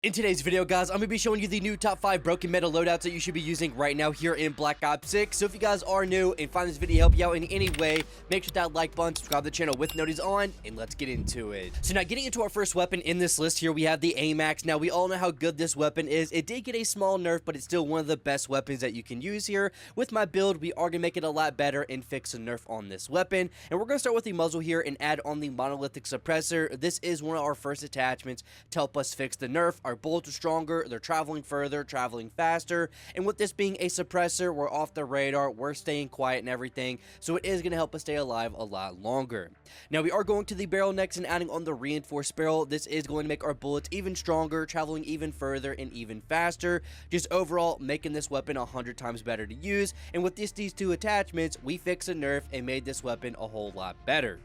In today's video, guys, I'm going to be showing you the new top 5 broken meta loadouts that you should be using right now here in Black Ops 6. So if you guys are new and find this video help you out in any way, make sure that like button, subscribe to the channel with notice on, and let's get into it. So now getting into our first weapon in this list here, we have the AMAX. Now we all know how good this weapon is. It did get a small nerf, but it's still one of the best weapons that you can use here. With my build, we are going to make it a lot better and fix a nerf on this weapon. And we're going to start with the muzzle here and add on the monolithic suppressor. This is one of our first attachments to help us fix the nerf. Our bullets are stronger, they're traveling further, traveling faster, and with this being a suppressor, we're off the radar, we're staying quiet and everything, so it is going to help us stay alive a lot longer. Now we are going to the barrel next and adding on the reinforced barrel. This is going to make our bullets even stronger, traveling even further and even faster, just overall making this weapon 100 times better to use. And with these two attachments, we fixed a nerf and made this weapon a whole lot better.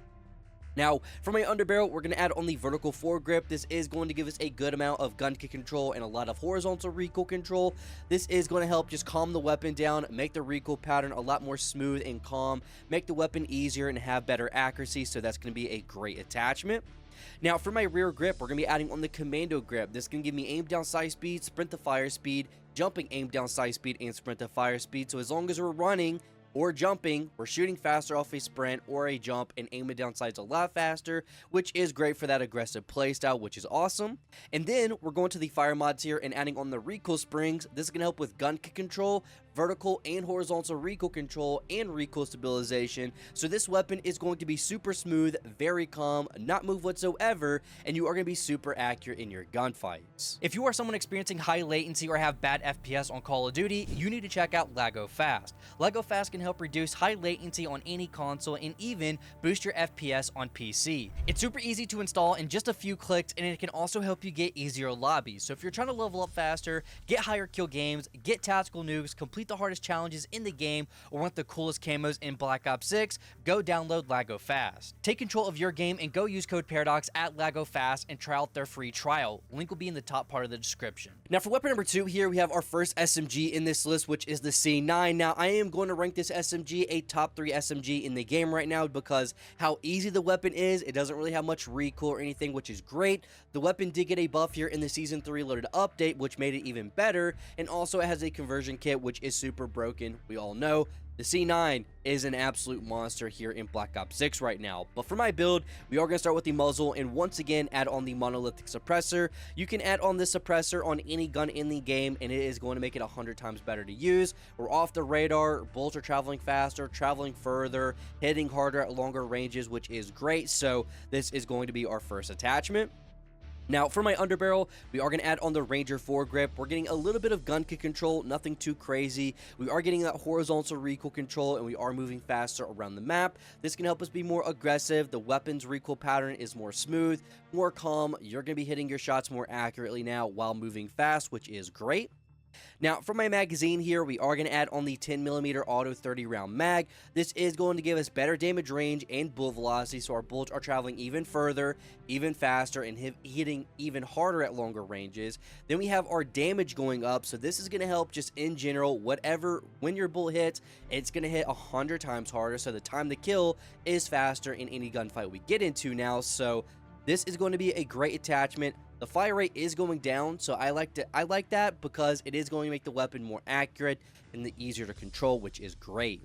Now, for my underbarrel, we're going to add on the vertical foregrip. This is going to give us a good amount of gun kick control and a lot of horizontal recoil control. This is going to help just calm the weapon down, make the recoil pattern a lot more smooth and calm, make the weapon easier and have better accuracy, so that's going to be a great attachment. Now, for my rear grip, we're going to be adding on the commando grip. This can give me aim down sight speed, sprint to fire speed, jumping aim down sight speed, and sprint to fire speed. So as long as we're running or jumping, we're shooting faster off a sprint or a jump and aiming down sights a lot faster, which is great for that aggressive playstyle, which is awesome. And then we're going to the fire mods here and adding on the recoil springs. This is going to help with gun kick control, vertical and horizontal recoil control, and recoil stabilization. So this weapon is going to be super smooth, very calm, not move whatsoever, and you are going to be super accurate in your gunfights. If you are someone experiencing high latency or have bad FPS on Call of Duty, you need to check out LagoFast. LagoFast can help reduce high latency on any console and even boost your FPS on PC. It's super easy to install in just a few clicks, and it can also help you get easier lobbies. So if you're trying to level up faster, get higher kill games, get tactical nukes, complete the hardest challenges in the game, or want the coolest camos in Black Ops 6, go download LagoFast. Take control of your game and go use code Paradox at LagoFast and try out their free trial. Link will be in the top part of the description. Now for weapon number 2 here, we have our first SMG in this list, which is the C9. Now I am going to rank this SMG a top 3 SMG in the game right now because how easy the weapon is. It doesn't really have much recoil or anything, which is great. The weapon did get a buff here in the Season 3 loaded update, which made it even better, and also it has a conversion kit, which is super broken. We all know the C9 is an absolute monster here in Black Ops 6 right now. But for my build, we are going to start with the muzzle and once again add on the monolithic suppressor. You can add on this suppressor on any gun in the game and it is going to make it 100 times better to use. We're off the radar, bullets are traveling faster, traveling further, hitting harder at longer ranges, which is great. So this is going to be our first attachment. Now, for my underbarrel, we are going to add on the Ranger foregrip. We're getting a little bit of gun kick control, nothing too crazy. We are getting that horizontal recoil control, and we are moving faster around the map. This can help us be more aggressive. The weapon's recoil pattern is more smooth, more calm. You're going to be hitting your shots more accurately now while moving fast, which is great. Now, for my magazine here, we are going to add on the 10mm auto 30-round mag. This is going to give us better damage range and bullet velocity, so our bullets are traveling even further, even faster, and hitting even harder at longer ranges. Then we have our damage going up, so this is going to help just in general, when your bullet hits, it's going to hit 100 times harder, so the time to kill is faster in any gunfight we get into now. So this is going to be a great attachment. The fire rate is going down, so I like that because it is going to make the weapon more accurate and easier to control, which is great.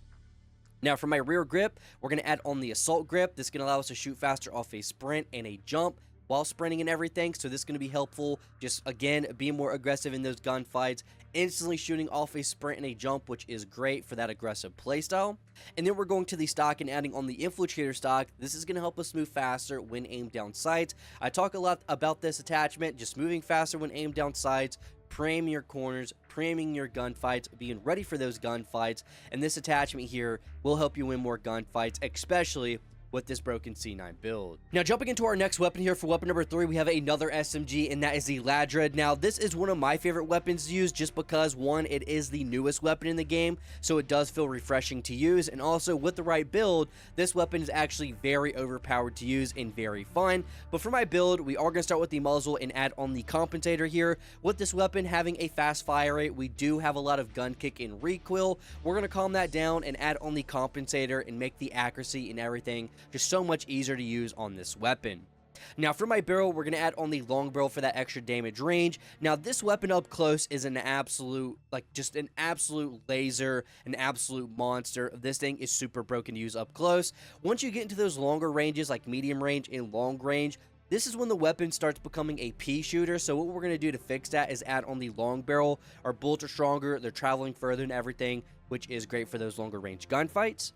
Now for my rear grip, we're going to add on the assault grip. This can allow us to shoot faster off a sprint and a jump while sprinting and everything, so this is going to be helpful, just again being more aggressive in those gunfights, instantly shooting off a sprint and a jump, which is great for that aggressive playstyle. And then we're going to the stock and adding on the infiltrator stock. This is going to help us move faster when aimed down sights. I talk a lot about this attachment, just moving faster when aimed down sights, priming your corners, priming your gunfights, being ready for those gunfights, and this attachment here will help you win more gunfights, especially with this broken C9 build. Now jumping into our next weapon here, for weapon number 3, we have another SMG, and that is the Ladred. Now this is one of my favorite weapons to use just because, one, it is the newest weapon in the game, so it does feel refreshing to use, and also with the right build, this weapon is actually very overpowered to use and very fun. But for my build, we are going to start with the muzzle and add on the compensator here. With this weapon having a fast fire rate, we do have a lot of gun kick and recoil. We're going to calm that down and add on the compensator and make the accuracy and everything just so much easier to use on this weapon. Now for my barrel, we're going to add on the long barrel for that extra damage range. Now this weapon up close is an absolute, just an absolute laser, an absolute monster. This thing is super broken to use up close. Once you get into those longer ranges like medium range and long range, this is when the weapon starts becoming a pea shooter. So what we're going to do to fix that is add on the long barrel. Our bullets are stronger, they're traveling further and everything, which is great for those longer range gunfights.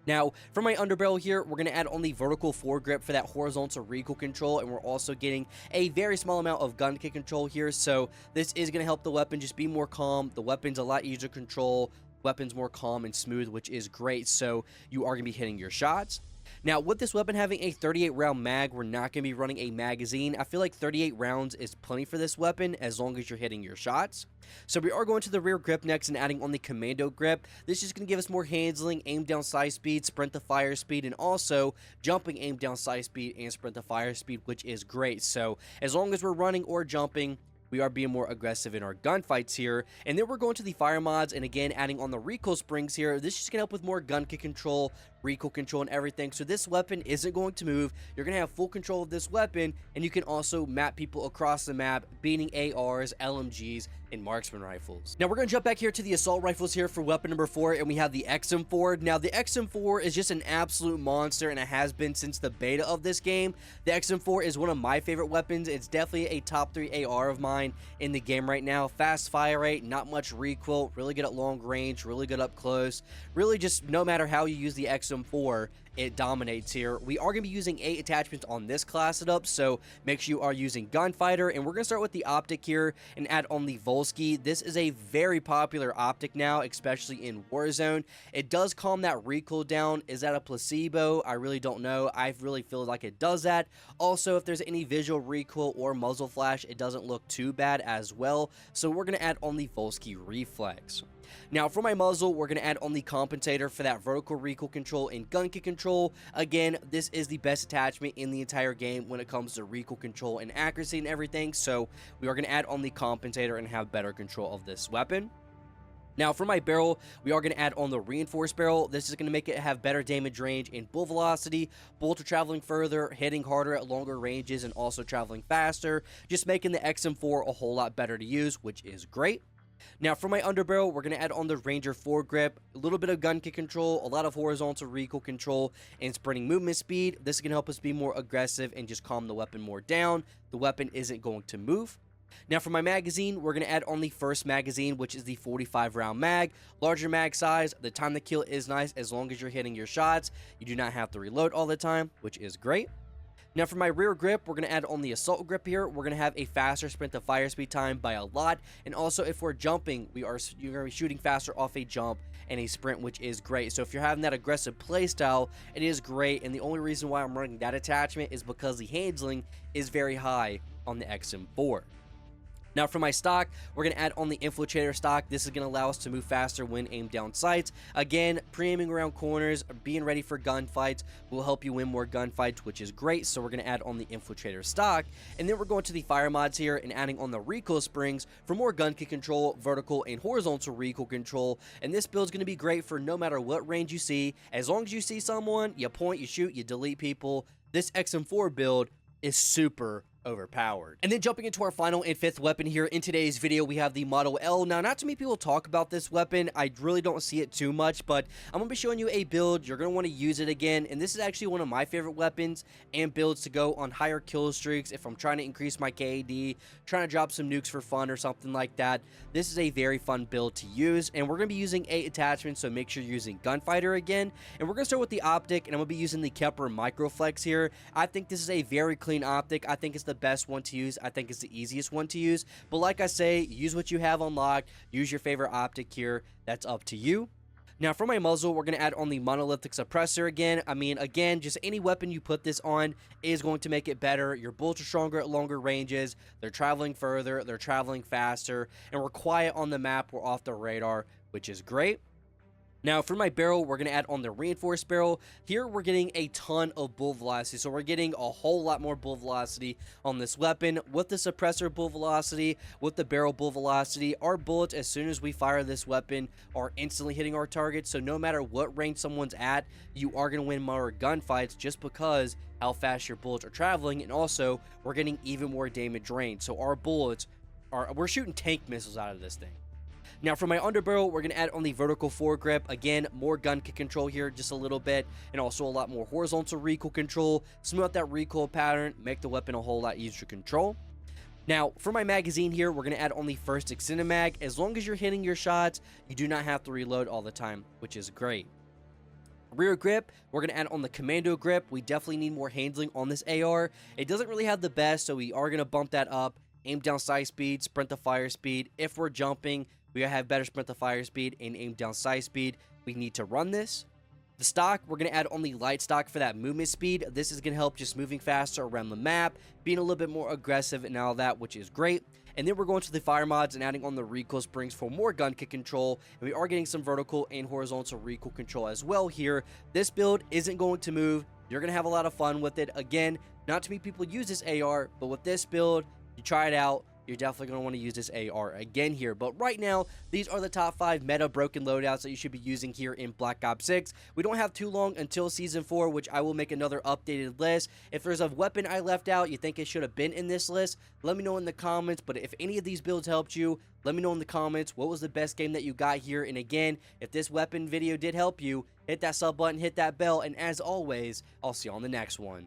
Now, for my underbarrel here, we're going to add on the vertical foregrip for that horizontal recoil control, and we're also getting a very small amount of gun kick control here, so this is going to help the weapon just be more calm. The weapon's a lot easier to control, weapon's more calm and smooth, which is great, so you are going to be hitting your shots. Now, with this weapon having a 38 round mag, we're not going to be running a magazine. I feel like 38 rounds is plenty for this weapon as long as you're hitting your shots. So we are going to the rear grip next and adding on the commando grip. This is going to give us more handling, aim down sight speed, sprint to fire speed, and also jumping aim down sight speed and sprint to fire speed, which is great. So as long as we're running or jumping, we are being more aggressive in our gunfights here. And then we're going to the fire mods, and again, adding on the recoil springs here. This is going to help with more gun kick control, recoil control, and everything. So this weapon isn't going to move. You're going to have full control of this weapon, and you can also map people across the map, beating ARs, LMGs, and marksman rifles. Now we're going to jump back here to the assault rifles here for weapon number 4, and we have the XM4. Now the XM4 is just an absolute monster, and it has been since the beta of this game. The XM4 is one of my favorite weapons. It's definitely a top 3 AR of mine in the game right now. Fast fire rate, not much recoil, really good at long range, really good up close. Really just no matter how you use the XM4, it dominates here. We are going to be using 8 attachments on this class setup, so make sure you are using Gunfighter, and we're going to start with the optic here and add on the Volsky. This is a very popular optic now, especially in Warzone. It does calm that recoil down. Is that a placebo? I really don't know. I really feel like it does that. Also, if there's any visual recoil or muzzle flash, it doesn't look too bad as well, so we're going to add on the Volsky Reflex. Now for my muzzle, we're going to add on the compensator for that vertical recoil control and gun kick control. Again, this is the best attachment in the entire game when it comes to recoil control and accuracy and everything, so we are going to add on the compensator and have better control of this weapon. Now for my barrel, we are going to add on the reinforced barrel. This is going to make it have better damage range and bullet velocity. Bullets are traveling further, hitting harder at longer ranges, and also traveling faster, just making the XM4 a whole lot better to use, which is great. Now for my underbarrel, we're going to add on the Ranger foregrip, a little bit of gun kick control, a lot of horizontal recoil control, and sprinting movement speed. This is going to help us be more aggressive and just calm the weapon more down. The weapon isn't going to move. Now for my magazine, we're going to add on the first magazine, which is the 45 round mag. Larger mag size, the time to kill is nice as long as you're hitting your shots. You do not have to reload all the time, which is great. Now for my rear grip, we're going to add on the assault grip here. We're going to have a faster sprint to fire speed time by a lot. And also if we're jumping, you're going to be shooting faster off a jump and a sprint, which is great. So if you're having that aggressive play style, it is great. And the only reason why I'm running that attachment is because the handling is very high on the XM4. Now for my stock, we're going to add on the infiltrator stock. This is going to allow us to move faster when aimed down sights. Again, pre-aiming around corners, being ready for gunfights will help you win more gunfights, which is great. So we're going to add on the infiltrator stock. And then we're going to the fire mods here and adding on the recoil springs for more gun kick control, vertical and horizontal recoil control. And this build is going to be great for no matter what range you see. As long as you see someone, you point, you shoot, you delete people. This XM4 build is super overpowered. And then jumping into our final and 5th weapon here in today's video, we have the Model L. Now, not too many people talk about this weapon. I really don't see it too much, but I'm going to be showing you a build. You're going to want to use it again, and this is actually one of my favorite weapons and builds to go on higher kill streaks if I'm trying to increase my KD, trying to drop some nukes for fun or something like that. This is a very fun build to use, and we're going to be using 8 attachments, so make sure you're using Gunfighter again. And we're going to start with the optic, and I'm going to be using the Kepler Microflex here. I think this is a very clean optic. I think it's the best one to use. I think it's the easiest one to use, but like I say, use what you have unlocked. Use your favorite optic here. That's up to you. Now for my muzzle, we're going to add on the monolithic suppressor again. I mean, again, just any weapon you put this on is going to make it better. Your bullets are stronger at longer ranges. They're traveling further. They're traveling faster, and we're quiet on the map. We're off the radar, which is great. Now for my barrel, we're going to add on the reinforced barrel. Here we're getting a ton of bullet velocity, so we're getting a whole lot more bullet velocity on this weapon. With the suppressor bullet velocity, with the barrel bullet velocity, our bullets, as soon as we fire this weapon, are instantly hitting our target. So no matter what range someone's at, you are going to win more gunfights just because how fast your bullets are traveling, and also we're getting even more damage range. So our bullets we're shooting tank missiles out of this thing. Now for my underbarrel, we're going to add on the vertical foregrip. Again, more gun kick control here just a little bit, and also a lot more horizontal recoil control. Smooth out that recoil pattern, make the weapon a whole lot easier to control. Now for my magazine here, we're going to add on the first extended mag. As long as you're hitting your shots, you do not have to reload all the time, which is great. Rear grip, we're going to add on the commando grip. We definitely need more handling on this AR. It doesn't really have the best, so we are going to bump that up. Aim down sight speed, sprint to fire speed. If we're jumping, we have better sprint to fire speed and aim down sight speed. We need to run this. The stock, we're going to add only light stock for that movement speed. This is going to help just moving faster around the map, being a little bit more aggressive and all that, which is great. And then we're going to the fire mods and adding on the recoil springs for more gun kick control. And we are getting some vertical and horizontal recoil control as well here. This build isn't going to move. You're going to have a lot of fun with it. Again, not too many people use this AR, but with this build, you try it out, you're definitely going to want to use this AR again here. But right now, these are the top 5 meta broken loadouts that you should be using here in Black Ops 6. We don't have too long until Season 4, which I will make another updated list. If there's a weapon I left out you think it should have been in this list, let me know in the comments. But if any of these builds helped you, let me know in the comments what was the best game that you got here. And again, if this weapon video did help you, hit that sub button, hit that bell, and as always, I'll see you on the next one.